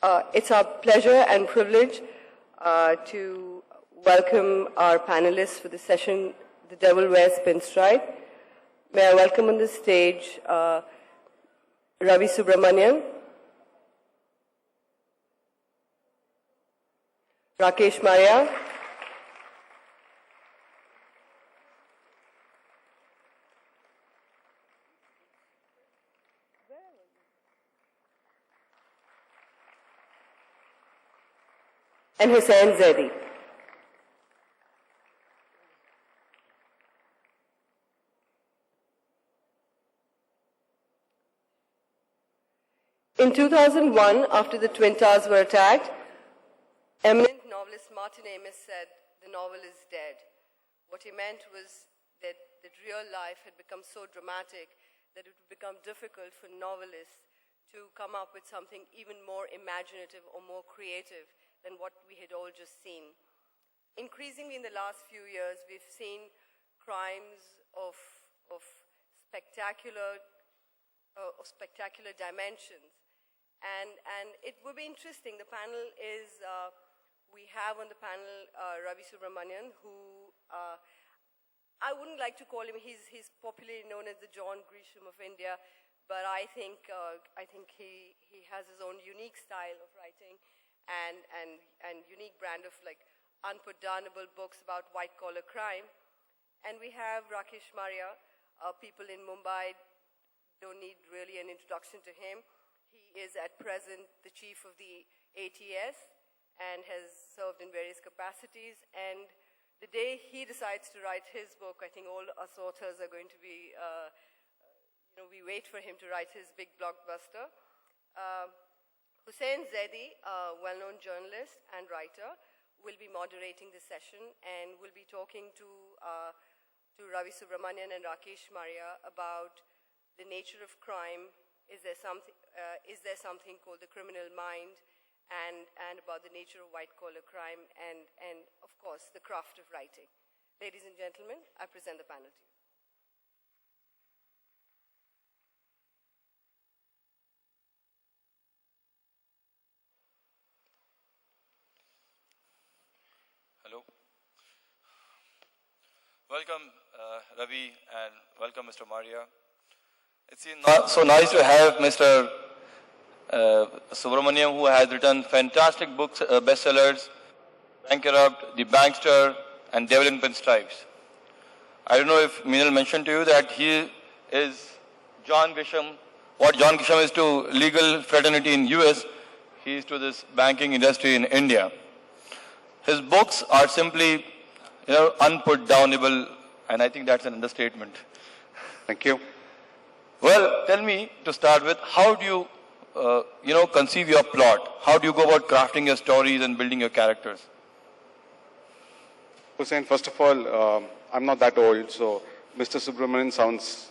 It's our pleasure and privilege to welcome our panelists for this session, The Devil Wears Pinstripe. May I welcome on the stage Ravi Subramanian, Rakesh Maria, and Hussain Zaidi. In 2001, after the Twin Towers were attacked, eminent novelist Martin Amis said, "The novel is dead." What he meant was that real life had become so dramatic that it would become difficult for novelists to come up with something even more imaginative or more creative than what we had all just seen. Increasingly in the last few years, we've seen crimes of spectacular dimensions. And it will be interesting. The panel is, we have on the panel Ravi Subramanian, who I wouldn't like to call him, he's popularly known as the John Grisham of India, but I think he has his own unique style of writing and unique brand of like unputdownable books about white-collar crime. And we have Rakesh Maria. People in Mumbai don't need really an introduction to him. He is at present the chief of the ATS and has served in various capacities. And the day he decides to write his book, I think all us authors are going to be, we wait for him to write his big blockbuster. Hussain Zaidi, a well-known journalist and writer, will be moderating this session and will be talking to Ravi Subramanian and Rakesh Maria about the nature of crime. Is there something called the criminal mind, and about the nature of white-collar crime, and of course the craft of writing. Ladies and gentlemen, I present the panel to you. Hello. Welcome, Ravi, and welcome, Mr. Maria. It's so nice to have Mr. Subramanian, who has written fantastic books, bestsellers, Bankrupt, The Bankster, and Devil in Pinstripes. I don't know if Meenal mentioned to you that he is John Grisham. What John Grisham is to legal fraternity in US, he is to this banking industry in India. His books are simply, unputdownable, and I think that's an understatement. Thank you. Well, tell me to start with, how do you, conceive your plot? How do you go about crafting your stories and building your characters? Hussain, first of all, I'm not that old, so Mr. Subramanian sounds...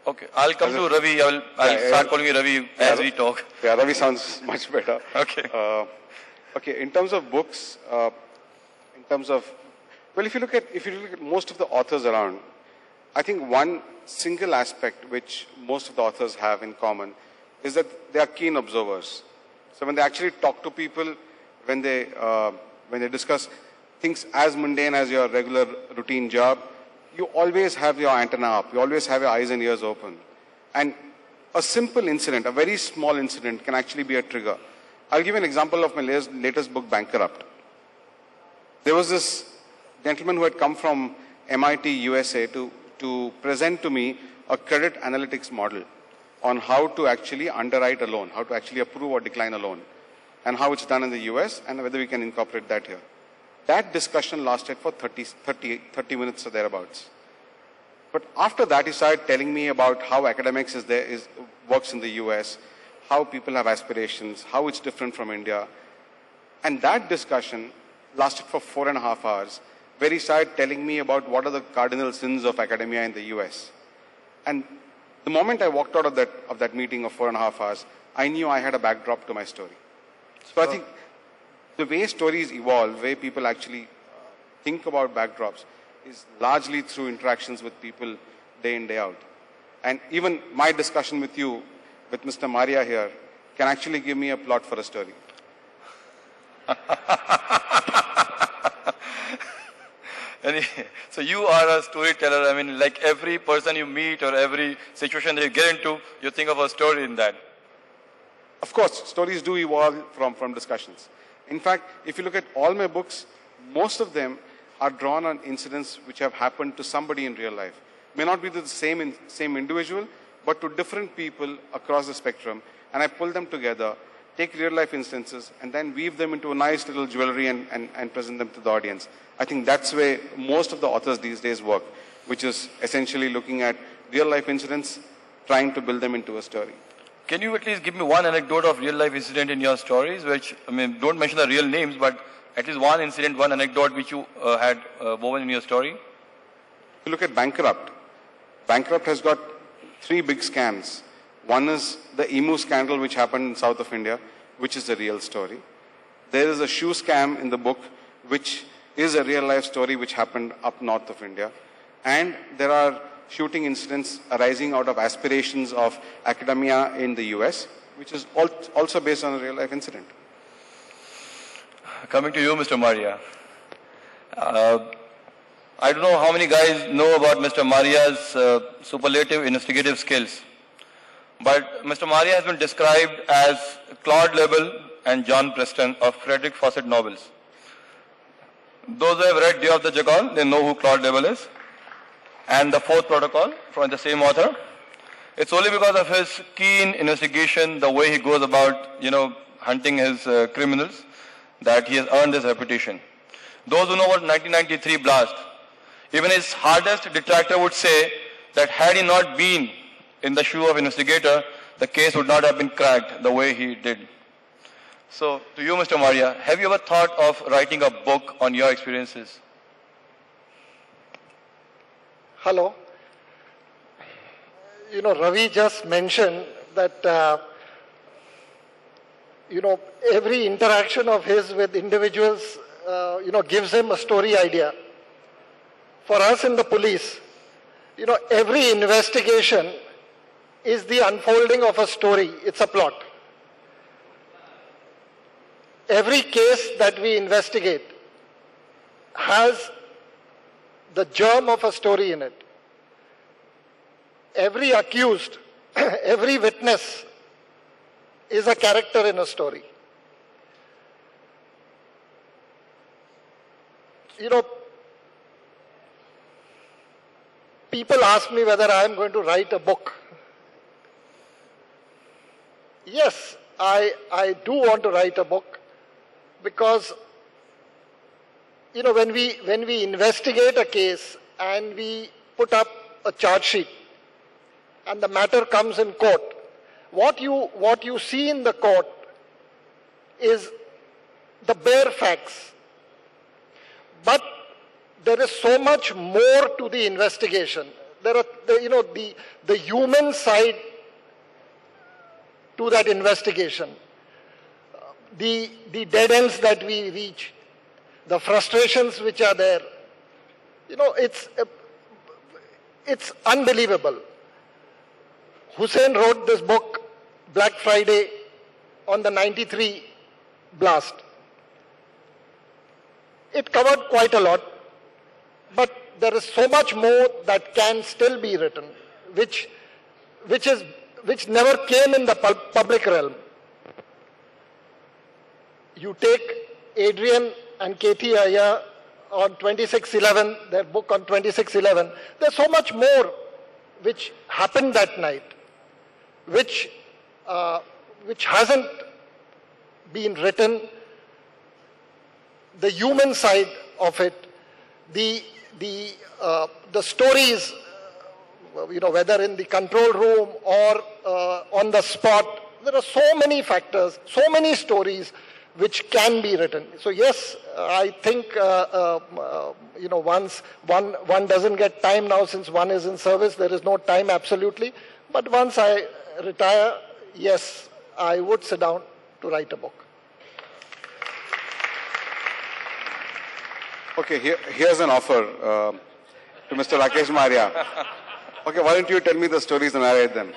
Okay, I'll come to Ravi. I'll start calling you Ravi as we talk. Yeah, Ravi sounds much better. Okay. Okay, in terms of books, well, if you look at most of the authors around, I think one single aspect which most of the authors have in common is that they are keen observers. So when they actually talk to people, when they discuss things as mundane as your regular routine job, you always have your antenna up. You always have your eyes and ears open. And a simple incident, a very small incident, can actually be a trigger. I'll give you an example of my latest book, Bankrupt. There was this gentleman who had come from MIT, USA to present to me a credit analytics model on how to actually underwrite a loan, how to actually approve or decline a loan, and how it's done in the US and whether we can incorporate that here. That discussion lasted for 30 minutes or thereabouts. But after that, he started telling me about how academics works in the US, how people have aspirations, how it's different from India. And that discussion lasted for 4.5 hours, where he started telling me about what are the cardinal sins of academia in the US. And the moment I walked out of that meeting of 4.5 hours, I knew I had a backdrop to my story. So I think the way stories evolve, the way people actually think about backdrops, is largely through interactions with people day in, day out. And even my discussion with you, with Mr. Maria here, can actually give me a plot for a story. So you are a storyteller. I mean, like every person you meet or every situation that you get into, you think of a story in that. Of course, stories do evolve from discussions. In fact, if you look at all my books, most of them are drawn on incidents which have happened to somebody in real life. May not be to the same individual, but to different people across the spectrum. And I pull them together, take real life instances, and then weave them into a nice little jewelry and present them to the audience. I think that's where most of the authors these days work, which is essentially looking at real life incidents, trying to build them into a story. Can you at least give me one anecdote of real life incident in your stories, which, I mean, don't mention the real names, but at least one incident, one anecdote which you had woven in your story? If you look at Bankrupt, Bankrupt has got 3 big scams. One is the emu scandal which happened in south of India, which is a real story. There is a shoe scam in the book, which is a real life story which happened up north of India. And there are shooting incidents arising out of aspirations of academia in the US, which is also based on a real life incident. Coming to you, Mr. Maria. I don't know how many guys know about Mr. Maria's superlative investigative skills. But Mr. Maria has been described as Claude Lebel and John Preston of Frederick Fawcett novels. Those who have read Day of the Jackal, they know who Claude Lebel is. And The Fourth Protocol from the same author. It's only because of his keen investigation, the way he goes about, hunting his criminals, that he has earned this reputation. Those who know about 1993 blast, even his hardest detractor would say that had he not been in the shoe of investigator, the case would not have been cracked the way he did. So, to you, Mr. Maria, have you ever thought of writing a book on your experiences? Hello. Ravi just mentioned that, every interaction of his with individuals, gives him a story idea. For us in the police, every investigation is the unfolding of a story. It's a plot. Every case that we investigate has the germ of a story in it. Every accused, every witness is a character in a story. People ask me whether I am going to write a book. Yes, I do want to write a book because, when we investigate a case and we put up a charge sheet and the matter comes in court, what you see in the court is the bare facts. But there is so much more to the investigation. There are, the human side to that investigation, the dead ends that we reach, the frustrations which are there. It's unbelievable. Hussain wrote this book, Black Friday, on the 93 blast. It covered quite a lot, but there is so much more that can still be written, which never came in the public realm. You take Adrian and Katie Iyer on 26/11, their book on 26/11. There's so much more which happened that night, which hasn't been written. The human side of it, the stories, whether in the control room or on the spot, there are so many factors, so many stories which can be written. So yes, I think once one doesn't get time now since one is in service, there is no time absolutely. But once I retire, yes, I would sit down to write a book. Okay, here's an offer to Mr. Rakesh Maria. Okay, why don't you tell me the stories and I write them?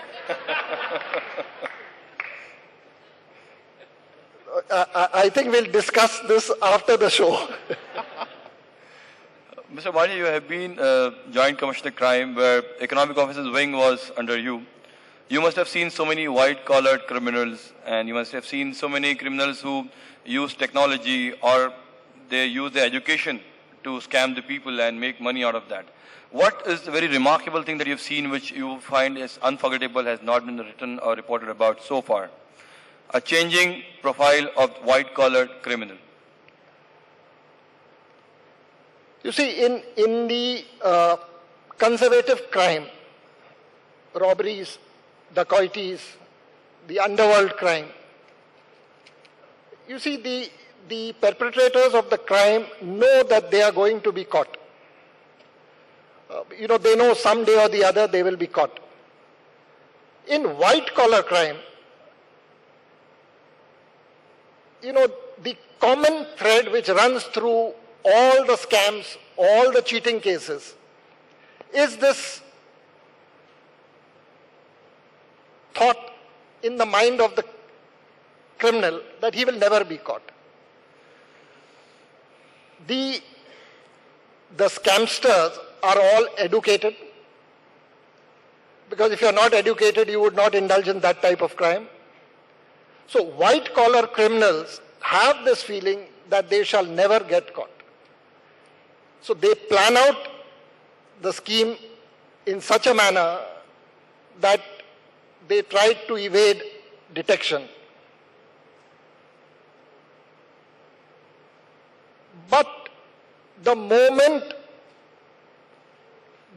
I think we'll discuss this after the show. Mr. Bhatia, you have been Joint Commissioner Crime, where Economic Officers Wing was under you. You must have seen so many white-collar criminals, and you must have seen so many criminals who use technology or they use their education to scam the people and make money out of that. What is the very remarkable thing that you've seen which you find is unforgettable, has not been written or reported about so far? A changing profile of white-collar criminal. You see, in the conservative crime, robberies, dacoities, the underworld crime, you see, the perpetrators of the crime know that they are going to be caught. They know someday or the other they will be caught. In white-collar crime, the common thread which runs through all the scams, all the cheating cases, is this thought in the mind of the criminal that he will never be caught. The scamsters are all educated, because if you are not educated, you would not indulge in that type of crime. So white-collar criminals have this feeling that they shall never get caught. So they plan out the scheme in such a manner that they try to evade detection. But the moment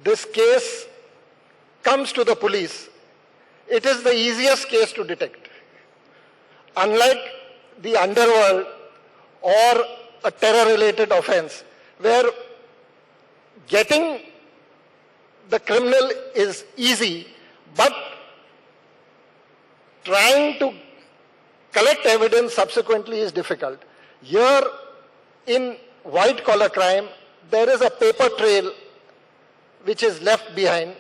this case comes to the police, it is the easiest case to detect. Unlike the underworld or a terror-related offense, where getting the criminal is easy, but trying to collect evidence subsequently is difficult. Here, in white-collar crime, there is a paper trail which is left behind,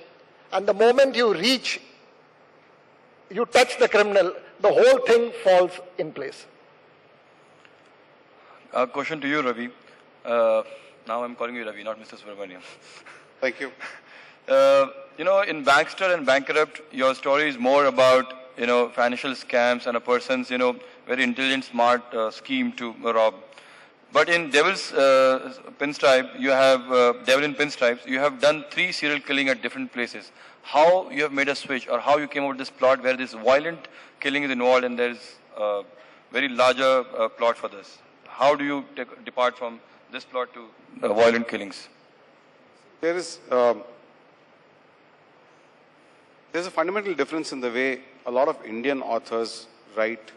and the moment you touch the criminal, the whole thing falls in place. A question to you, Ravi. Now I'm calling you Ravi, not Mr. Subramaniam. Thank you. In Bankster and Bankrupt, your story is more about, financial scams and a person's, very intelligent, smart scheme to rob. But in Devil's Pinstripe, you have, Devil in Pinstripes, you have done 3 serial killing at different places. How you have made a switch, or how you came up with this plot where this violent killing is involved and there is a very larger plot for this? How do you depart from this plot to violent killings? There's a fundamental difference in the way a lot of Indian authors write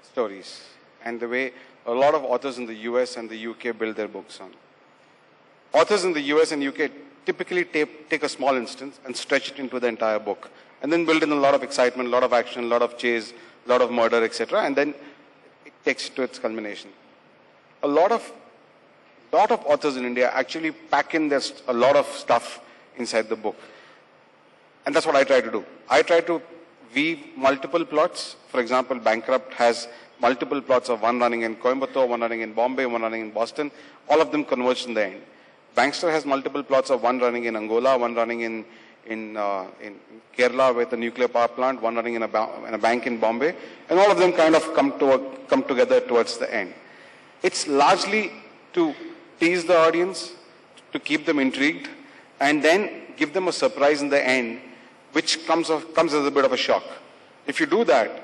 stories and the way a lot of authors in the US and the UK build their books on. Authors in the US and UK typically take a small instance and stretch it into the entire book, and then build in a lot of excitement, a lot of action, a lot of chase, a lot of murder, etc., and then it takes it to its culmination. A lot of authors in India actually pack in a lot of stuff inside the book. And that's what I try to do. I try to weave multiple plots. For example, Bankrupt has multiple plots of one running in Coimbatore, one running in Bombay, one running in Boston. All of them converge in the end. Bankster has multiple plots of one running in Angola, one running in Kerala with a nuclear power plant, one running in a bank in Bombay, and all of them kind of come together towards the end. It's largely to tease the audience, to keep them intrigued, and then give them a surprise in the end, which comes as a bit of a shock. If you do that,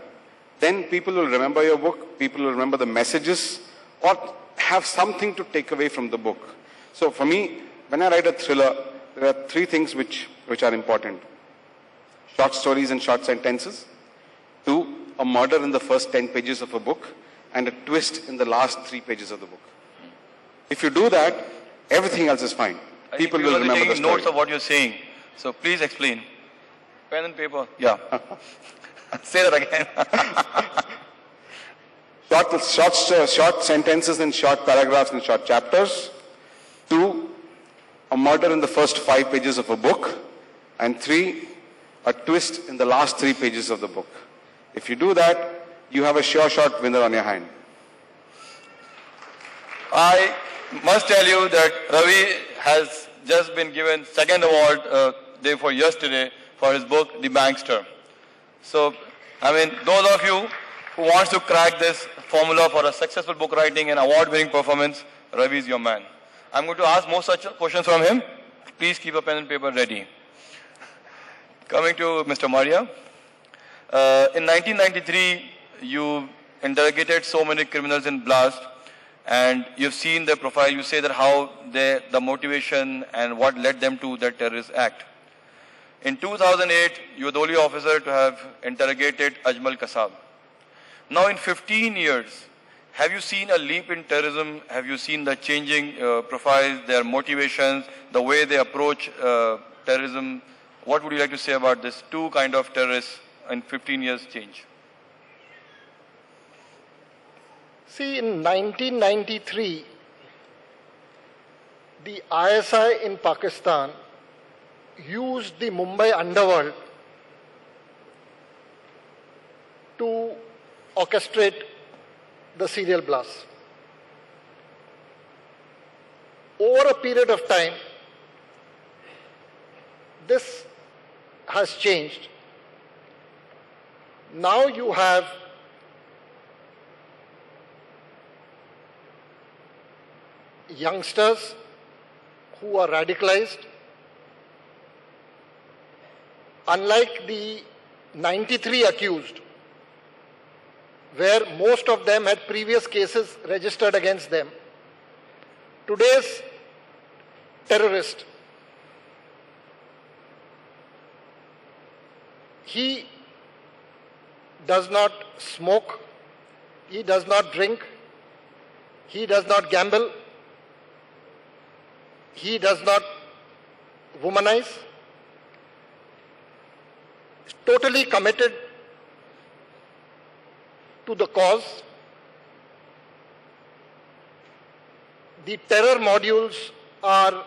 then people will remember your book, people will remember the messages, or have something to take away from the book. So for me, when I write a thriller, there are 3 things which are important. Short stories and short sentences. 2, a murder in the first 10 pages of a book, and a twist in the last 3 pages of the book. If you do that, everything else is fine. People will remember the story. Notes of what you're saying. So please explain. Pen and paper. Yeah. Say that again. Short sentences and short paragraphs and short chapters. 2, a murder in the first 5 pages of a book. And 3, a twist in the last 3 pages of the book. If you do that, you have a sure shot winner on your hand. I must tell you that Ravi has just been given second award day before yesterday for his book, The Bankster. So, I mean, those of you who wants to crack this formula for a successful book writing and award-winning performance, Ravi is your man. I'm going to ask more such questions from him. Please keep a pen and paper ready. Coming to Mr. Maria. In 1993, you interrogated so many criminals in Blast, and you've seen their profile. You say that how the motivation and what led them to that terrorist act. In 2008, you were the only officer to have interrogated Ajmal Kasab. Now in 15 years, have you seen a leap in terrorism? Have you seen the changing profiles, their motivations, the way they approach terrorism? What would you like to say about this two kind of terrorists in 15 years change? See, in 1993, the ISI in Pakistan used the Mumbai underworld to orchestrate the serial blasts. Over a period of time, this has changed. Now you have youngsters who are radicalized. Unlike the 93 accused, where most of them had previous cases registered against them, today's terrorist, he does not smoke, he does not drink, he does not gamble, he does not womanize, is totally committed to the cause. The terror modules are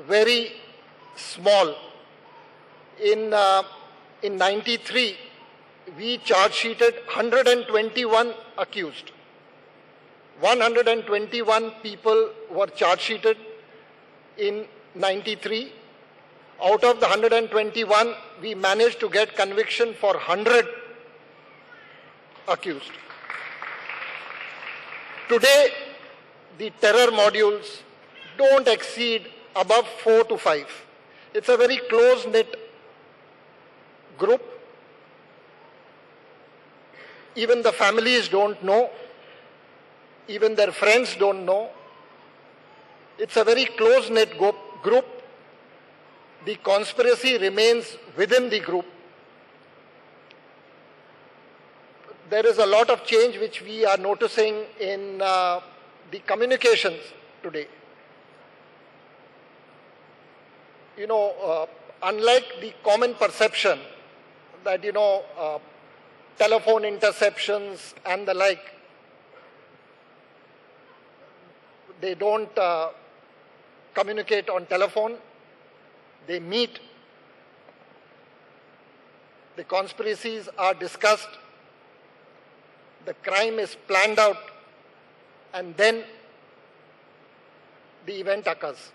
very small. In 93, we charge sheeted 121 accused. 121 people were charge sheeted in 93. Out of the 121, we managed to get conviction for 100 accused. Today, the terror modules don't exceed above 4 to 5. It's a very close-knit group. Even the families don't know. Even their friends don't know. It's a very close-knit group. The conspiracy remains within the group. There is a lot of change which we are noticing in the communications today. You know, unlike the common perception that, you know, telephone interceptions and the like, they don't communicate on telephone, they meet, the conspiracies are discussed, the crime is planned out, and then the event occurs.